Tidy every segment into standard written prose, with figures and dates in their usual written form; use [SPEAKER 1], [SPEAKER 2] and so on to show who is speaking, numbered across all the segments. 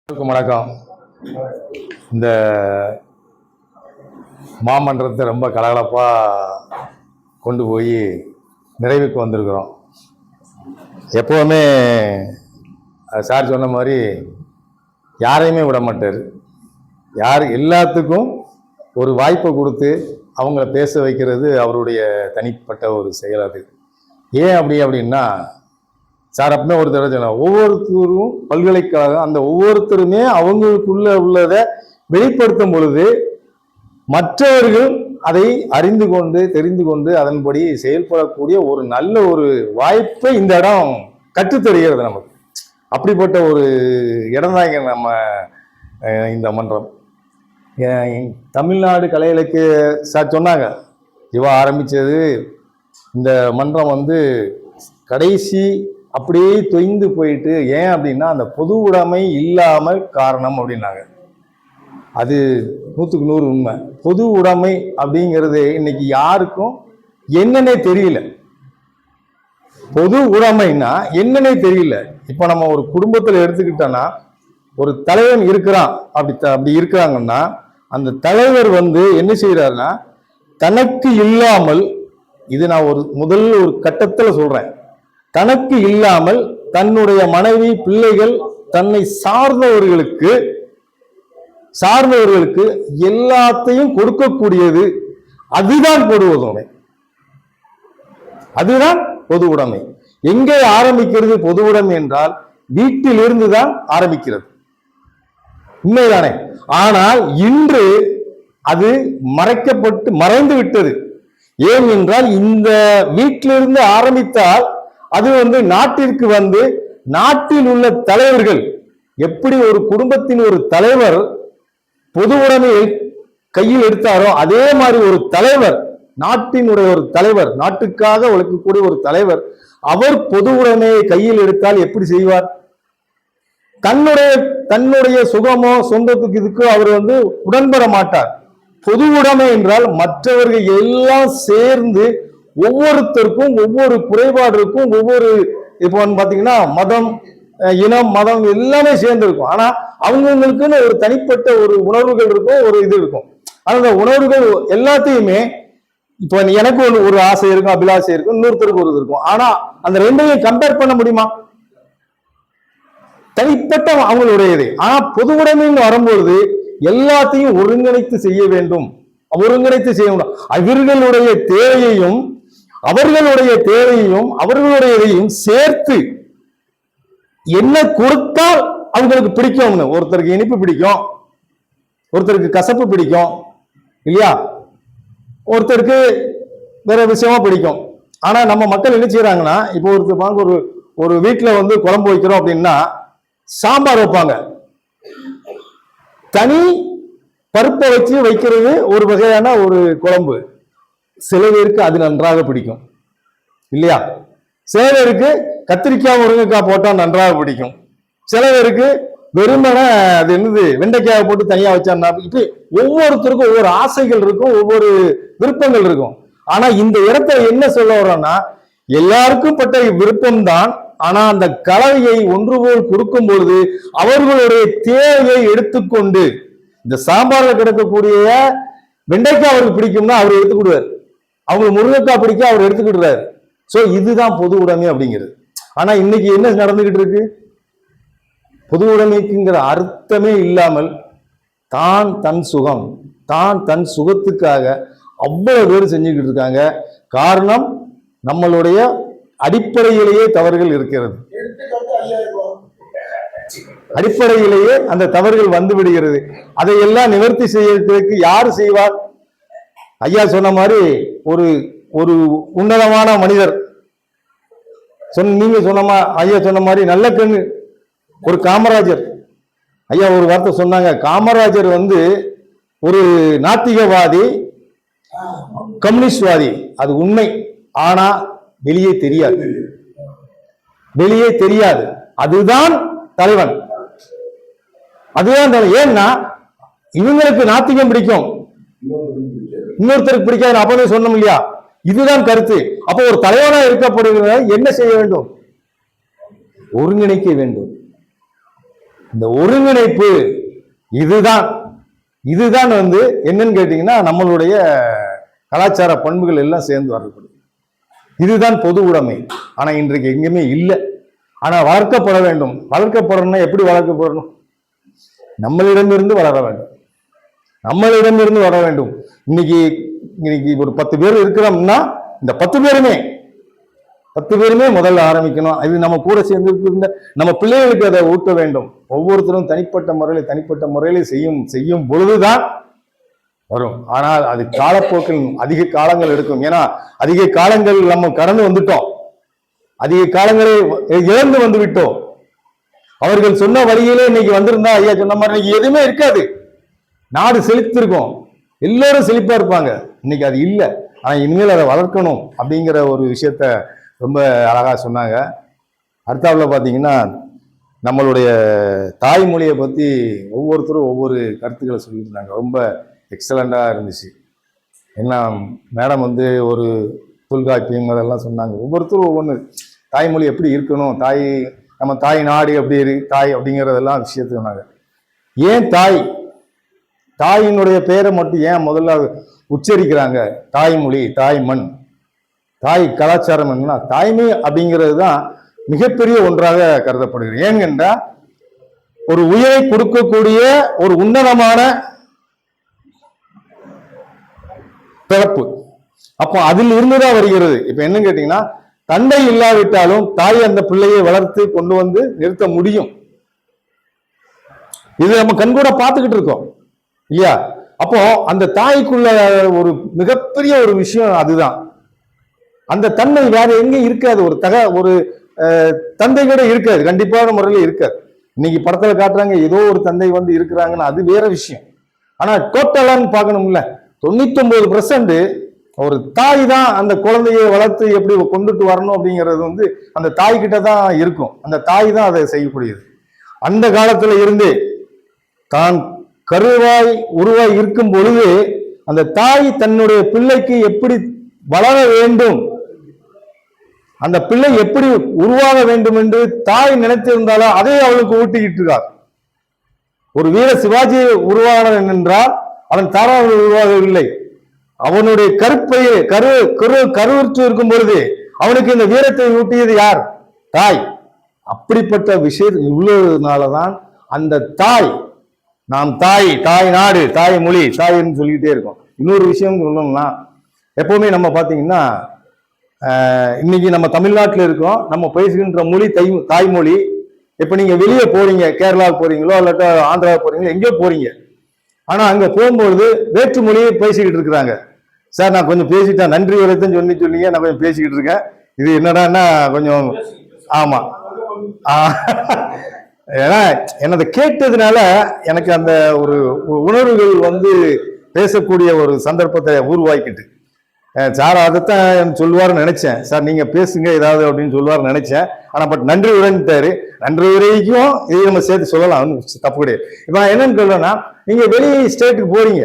[SPEAKER 1] வணக்கம். இந்த மாமன்றத்தை ரொம்ப கலகலப்பாக கொண்டு போய் நிறைவுக்கு வந்திருக்கிறோம். எப்போவுமே சார் சொன்ன மாதிரி யாரையுமே விட மாட்டார். எல்லாத்துக்கும் ஒரு வாய்ப்பை கொடுத்து அவங்கள பேச வைக்கிறது அவருடைய தனிப்பட்ட ஒரு செயல். அது ஏன் அப்படின்னா சார் அப்படின்னா ஒரு தடவை சொன்னார், ஒவ்வொருத்தரும் பல்கலைக்கழகம் அந்த ஒவ்வொருத்தருமே அவங்களுக்குள்ள உள்ளதை வெளிப்படுத்தும் பொழுது மற்றவர்கள் அதை அறிந்து கொண்டு தெரிந்து கொண்டு அதன்படி செயல்படக்கூடிய ஒரு நல்ல ஒரு வாய்ப்பை இந்த இடம் கற்றுத்தருகிறது நமக்கு. அப்படிப்பட்ட ஒரு இடம் தான் இங்கே நம்ம இந்த மன்றம். தமிழ்நாடு கலை இலக்கிய சார் சொன்னாங்க, இவ ஆரம்பித்தது இந்த மன்றம் கடைசி அப்படியே தொய்ந்து போயிட்டு. ஏன் அப்படின்னா அந்த பொது உடைமை இல்லாமல் காரணம் அப்படின்னாங்க. அது 100க்கு 100 உண்மை. பொது உடைமை அப்படிங்கிறது இன்னைக்கு யாருக்கும் என்னன்னே தெரியல. பொது உடைமைன்னா என்னன்னே தெரியல. இப்போ நம்ம ஒரு குடும்பத்தில் எடுத்துக்கிட்டோன்னா ஒரு தலைவன் இருக்கிறான், அப்படி இருக்கிறாங்கன்னா அந்த தலைவர் என்ன செய்யறாருன்னா தனக்கு இல்லாமல், இது நான் முதல் ஒரு கட்டத்தில் சொல்றேன், தனக்கு இல்லாமல் தன்னுடைய மனைவி பிள்ளைகள் தன்னை சார்ந்தவர்களுக்கு எல்லாத்தையும் கொடுக்கக்கூடியது. அதுதான் பொது உடைமை. அதுதான் பொது உடைமை. எங்கே ஆரம்பிக்கிறது பொது உடைமை என்றால் வீட்டிலிருந்து தான் ஆரம்பிக்கிறது. உண்மைதானே? ஆனால் இன்று அது மறைந்து விட்டது. ஏன் என்றால் இந்த வீட்டிலிருந்து ஆரம்பித்தால் அது நாட்டிற்கு நாட்டில் உள்ள தலைவர்கள் எப்படி ஒரு குடும்பத்தின் ஒரு தலைவர் பொது உடைமையை கையில் எடுத்தாரோ அதே மாதிரி ஒரு தலைவர், நாட்டினுடைய ஒரு தலைவர், நாட்டுக்காக உழைக்கக்கூடிய ஒரு தலைவர், அவர் பொது உடைமையை கையில் எடுத்தால் எப்படி செய்வார்? தன்னுடைய சுகமோ சொந்தத்துக்கு இதுக்கோ அவர் உடன்பட மாட்டார். பொது உடைமை என்றால் மற்றவர்கள் எல்லாம் சேர்ந்து ஒவ்வொருத்தருக்கும் ஒவ்வொரு குறைபாடு இருக்கும். ஒவ்வொரு இப்போ பாத்தீங்கன்னா மதம், இனம், மதம் எல்லாமே சேர்ந்து இருக்கும். ஆனா அவங்களுக்குன்னு ஒரு தனிப்பட்ட ஒரு உணர்வுகள் இருக்கும், ஒரு இது இருக்கும். அந்த உணர்வுகள் எல்லாத்தையுமே இப்போ எனக்கு ஒரு ஆசை இருக்கும், அபிலாசை இருக்கும், இன்னொருத்தருக்கு ஒரு இது இருக்கும். ஆனா அந்த ரெண்டையும் கம்பேர் பண்ண முடியுமா? தனிப்பட்ட அவங்களுடையது. ஆனா பொது உடைமைன்னு வரும்பொழுது எல்லாத்தையும் ஒருங்கிணைத்து செய்ய வேண்டும். அவர்களுடைய தேவையையும் அவர்களுடையதையும் சேர்த்து என்ன கொடுத்தால் அவங்களுக்கு பிடிக்கும்னு. ஒருத்தருக்கு இனிப்பு பிடிக்கும், ஒருத்தருக்கு கசப்பு பிடிக்கும் இல்லையா, ஒருத்தருக்கு வேற விஷயமா பிடிக்கும். ஆனா நம்ம மக்கள் என்ன செய்யறாங்கன்னா, இப்போ ஒரு வீட்டுல குழம்பு வைக்கிறோம் அப்படின்னா சாம்பார் வைப்பாங்க, தனி பருப்பை வச்சு வைக்கிறது ஒரு வகையான ஒரு குழம்பு. சில பேருக்கு அது நன்றாக பிடிக்கும் இல்லையா, சில பேருக்கு கத்திரிக்காய் முருங்கைக்காய் போட்டா நன்றாக பிடிக்கும், சில பேருக்கு வெறுமனை அது வெண்டைக்காயை போட்டு தனியா வச்சா. இப்படி ஒவ்வொருத்தருக்கும் ஒவ்வொரு ஆசைகள் இருக்கும், ஒவ்வொரு விருப்பங்கள் இருக்கும். ஆனா இந்த இடத்த என்ன சொல்ல வரோம்னா, எல்லாருக்கும் பட்ட விருப்பம்தான். ஆனா அந்த கலவையை ஒன்று போல் கொடுக்கும் பொழுது அவர்களுடைய தேவையை எடுத்துக்கொண்டு, இந்த சாம்பார்ல கிடக்கக்கூடிய வெண்டைக்காய் அவருக்கு பிடிக்கும்னா அவர் எடுத்துக்கிடுவார், அவங்களுக்கு முருங்கைக்காய் பிடிக்க அவர் எடுத்துக்கிடுறாரு. சோ இதுதான் பொது உடைமை அப்படிங்கிறது. ஆனா இன்னைக்கு என்ன நடந்துகிட்டு இருக்கு? பொது உடைமைக்குங்கிற அர்த்தமே இல்லாமல் தன் சுகத்துக்காக அவ்வளவு பேர் செஞ்சுக்கிட்டு இருக்காங்க. காரணம் நம்மளுடைய அடிப்படையிலேயே தவறுகள் இருக்கிறது. அடிப்படையிலேயே அந்த தவறுகள் வந்து விடுகிறது. அதையெல்லாம் நிவர்த்தி செய்யறதுக்கு யாரு செய்வார்? ஐயா சொன்ன மாதிரி ஒரு உன்னதமான மனிதர் நீங்க ஐயா சொன்ன மாதிரி நல்ல கண்ணு ஒரு காமராஜர். ஐயா ஒரு வார்த்தை சொன்னாங்க, காமராஜர் ஒரு நாத்திகவாதி, கம்யூனிஸ்ட்வாதி, அது உண்மை. ஆனா வெளியே தெரியாது. அதுதான் தலைவன். ஏன்னா இவங்களுக்கு நாத்திகம் பிடிக்கும், இன்னொருத்தருக்கு பிடிக்காது. அப்பவே சொன்னோம் இல்லையா, இதுதான் கருத்து. அப்போ ஒரு தலைவனா இருக்கப்படுகிற என்ன செய்ய வேண்டும்? ஒருங்கிணைக்க வேண்டும். இந்த ஒருங்கிணைப்பு இதுதான் இதுதான் வந்து என்னன்னு கேட்டீங்கன்னா நம்மளுடைய கலாச்சார பண்புகள் எல்லாம் சேர்ந்து வரக்கூடிய இதுதான் பொது உடைமை. ஆனா இன்றைக்கு எங்கேயுமே இல்லை. ஆனா வளர்க்கப்பட வேண்டும். வளர்க்கப்படணும்னா எப்படி வளர்க்கப்படணும்? நம்மளிடமிருந்து வளர வேண்டும். நம்மளிடமிருந்து வர வேண்டும். இன்னைக்கு ஒரு 10 பேர் இருக்கிறோம்னா இந்த 10 பேருமே முதல்ல ஆரம்பிக்கணும். இது நம்ம கூட சேர்ந்து இருந்த நம்ம பிள்ளைகளுக்கு அதை ஊட்ட வேண்டும். ஒவ்வொருத்தரும் தனிப்பட்ட முறையில செய்யும் பொழுதுதான் வரும். ஆனால் அது காலப்போக்கில் அதிக காலங்கள் எடுக்கும். ஏன்னா அதிக காலங்கள் நம்ம கடந்து வந்துட்டோம். அதிக காலங்களை இழந்து வந்து விட்டோம். அவர்கள் சொன்ன வழியிலே இன்னைக்கு வந்திருந்தா ஐயா சொன்ன மாதிரி இன்னைக்கு எதுவுமே இருக்காது. நாடு செழித்திருக்கும், எல்லாரும் செழிப்பா இருப்பாங்க. இன்னைக்கு அது இல்லை. ஆனா இனிமேல் அதை வளர்க்கணும் அப்படிங்கிற ஒரு விஷயத்த ரொம்ப அழகா சொன்னாங்க. அடுத்தாப்புல பாத்தீங்கன்னா நம்மளுடைய தாய்மொழியை பத்தி ஒவ்வொருத்தரும் ஒவ்வொரு கருத்துக்களை சொல்லியிருந்தாங்க. ரொம்ப எக்ஸலண்டா இருந்துச்சு. ஏன்னா மேடம் வந்து ஒரு தொல்காப்பியம் அதெல்லாம் சொன்னாங்க. ஒவ்வொருத்தரும் ஒவ்வொன்று தாய்மொழி எப்படி இருக்கணும், நம்ம தாய் நாடு எப்படி தாய் அப்படிங்கிறதெல்லாம் விஷயத்த சொன்னாங்க. ஏன் தாயினுடைய பெயரை மட்டும் ஏன் முதல்ல உச்சரிக்கிறாங்க? தாய்மொழி, தாய் மண், தாய் கலாச்சாரம் என்னன்னா தாய்மை அப்படிங்கிறது தான் மிகப்பெரிய ஒன்றாக கருதப்படுகிறது. ஏங்கென்றா ஒரு உயிரை கொடுக்கக்கூடிய ஒரு உன்னதமான பிறப்பு. அப்போ அதில் இருந்துதான் வருகிறது. இப்ப என்ன கேட்டீங்கன்னா தந்தை இல்லாவிட்டாலும் தாய் அந்த பிள்ளையை வளர்த்து கொண்டு வந்து நிறுத்த முடியும். இது நம்ம கண்கூட பார்த்துக்கிட்டு இருக்கோம் இல்லையா? அப்போ அந்த தாய்க்குள்ள ஒரு மிகப்பெரிய ஒரு விஷயம் அதுதான். அந்த தன்மை வேற எங்க இருக்காது. ஒரு தந்தை கூட இருக்காது, கண்டிப்பான முறையில இருக்காது. இன்னைக்கு படத்துல காட்டுறாங்க ஏதோ ஒரு தந்தை வந்து இருக்கிறாங்கன்னு, அது வேற விஷயம். ஆனா டோட்டலான்னு பார்க்கணும்ல, 99% ஒரு தாய் தான் அந்த குழந்தையை வளர்த்து எப்படி கொண்டுட்டு வரணும் அப்படிங்கிறது வந்து அந்த தாய் கிட்ட தான் இருக்கும். அந்த தாய் தான் அதை செய்யக்கூடியது. அந்த காலத்துல இருந்தே தான் உருவாய் இருக்கும் பொழுது அந்த தாய் தன்னுடைய பிள்ளைக்கு எப்படி வளர வேண்டும், அந்த பிள்ளை எப்படி உருவாக வேண்டும் என்று தாய் நினைத்திருந்தாலும் அதை அவளுக்கு ஊட்டிக்கிட்டு இருக்கார். ஒரு வீர சிவாஜி உருவானவன் என்றால் அவன் தாராள உருவாகவில்லை. அவனுடைய கருவுற்று இருக்கும் பொழுது அவனுக்கு இந்த வீரத்தை ஊட்டியது யார்? தாய். அப்படிப்பட்ட விஷயம் இவ்வளவுனாலதான் அந்த தாய், நாம் தாய் நாடு, தாய் மொழி, தாய்ன்னு சொல்லிக்கிட்டே இருக்கோம். இன்னொரு விஷயம் சொல்லணும்னா, எப்பவுமே நம்ம பாத்தீங்கன்னா இன்னைக்கு நம்ம தமிழ்நாட்டில் இருக்கோம், நம்ம பேசுகின்ற மொழி தாய்மொழி. இப்ப நீங்க வெளியே போறீங்க, கேரளாவுக்கு போறீங்களோ இல்லாட்ட ஆந்திரா போறீங்களோ எங்கேயோ போறீங்க, ஆனா அங்க போகும்பொழுது வேற்று மொழியை பேசிக்கிட்டு இருக்கிறாங்க. சார் நான் கொஞ்சம் பேசிட்டேன், நன்றி வரைக்கும் சொன்னீங்க, நான் கொஞ்சம் பேசிக்கிட்டு இருக்கேன். இது என்னடான்னா கொஞ்சம் ஆமா ஏன்னா என்னதை கேட்டதுனால எனக்கு அந்த ஒரு உணர்வுகள் வந்து பேசக்கூடிய ஒரு சந்தர்ப்பத்தை உருவாக்கிட்டு, சார் அதைத்தான் சொல்லுவாருன்னு நினைச்சேன். சார் நீங்க பேசுங்க ஏதாவது அப்படின்னு சொல்லுவாருன்னு நினைச்சேன். ஆனா பட் நன்றி உரைன்ட்டாரு. நன்றி உரைக்கும் இதை நம்ம சேர்த்து சொல்லலாம், தப்பு கிடையாது. இப்ப நான் என்னன்னு சொல்றேன்னா, நீங்க வெளி ஸ்டேட்டுக்கு போறீங்க,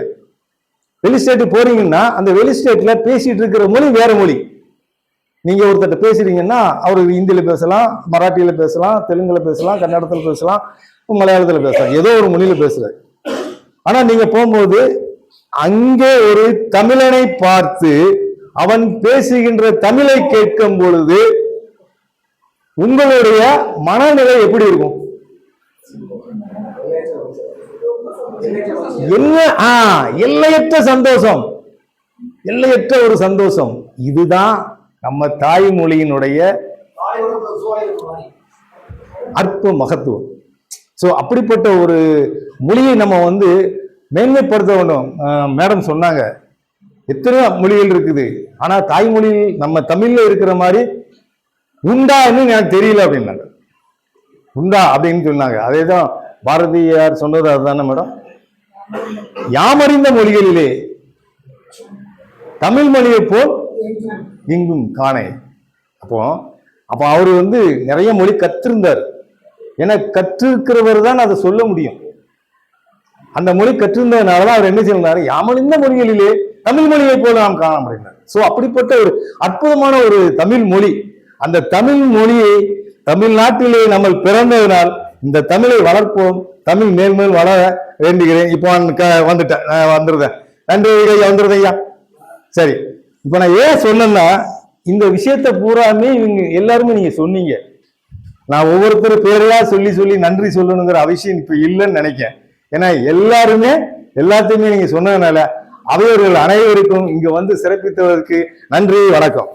[SPEAKER 1] வெளி ஸ்டேட்டுக்கு போறீங்கன்னா அந்த வெளி ஸ்டேட்ல பேசிட்டு இருக்கிற மொழி வேற மொழி. நீங்க ஒருத்தட்ட பேசுறீங்கன்னா அவருக்கு ஹிந்தியில பேசலாம், மராட்டியில பேசலாம், தெலுங்குல பேசலாம், கன்னடத்துல பேசலாம், மலையாளத்துல பேசலாம், ஏதோ ஒரு மொழியில பேசுறாரு. ஆனா நீங்க போகும்போது அங்கே ஒரு தமிழனை பார்த்து அவன் பேசுகின்ற தமிழை கேட்கும் பொழுது உங்களுடைய மனநிலை எப்படி இருக்கும்? எல்லையற்ற சந்தோஷம், எல்லையற்ற ஒரு சந்தோஷம். இதுதான் நம்ம தாய்மொழியினுடைய அற்ப மகத்துவம். சோ அப்படிப்பட்ட ஒரு மொழியை நம்ம வந்து மேன்மைப்படுத்த வேண்டும். மேடம் சொன்னாங்க எத்தனையோ மொழிகள் இருக்குது, ஆனா தாய்மொழியில் நம்ம தமிழ்ல இருக்கிற மாதிரி உண்டான்னு எனக்கு தெரியல அப்படின்னாங்க. உண்டா அப்படின்னு சொன்னாங்க. அதேதான் பாரதியார் சொன்னது அதுதானே மேடம். யாமறிந்த மொழிகளிலே தமிழ் மொழியை போல் இங்கும் காணே. அப்போ அவரு வந்து நிறைய மொழி கற்றிருந்தார். ஏன்னா கற்றிருக்கிறவர் தான் அதை சொல்ல முடியும். அந்த மொழி கற்றிருந்ததுனாலதான் அவர் என்ன செய்யறாரு, யாமறிந்த மொழிகளிலே தமிழ் மொழியை போல நாம் காண முடியும். சோ அப்படிப்பட்ட ஒரு அற்புதமான ஒரு தமிழ் மொழி. அந்த தமிழ் மொழியை தமிழ்நாட்டிலே நம்ம பிறந்ததினால் இந்த தமிழை வளர்ப்போம். தமிழ் மேல் வளர வேண்டுகிறேன். இப்போ வந்துட்டேன், வந்துருதேன். நன்றி ஐயா, வந்துருது ஐயா. சரி, இப்ப நான் ஏன் சொன்னேன்னா, இந்த விஷயத்த பூராமே இவங்க எல்லாருமே நீங்க சொன்னீங்க. நான் ஒவ்வொருத்தரும் பேரையா சொல்லி நன்றி சொல்லணுங்கிற அவசியம் இப்ப இல்லைன்னு நினைக்கிறேன். ஏன்னா எல்லாருமே எல்லாத்தையுமே நீங்க சொன்னதுனால அவையவர்கள் அனைவருக்கும் இங்க வந்து சிறப்பித்ததற்கு நன்றி, வணக்கம்.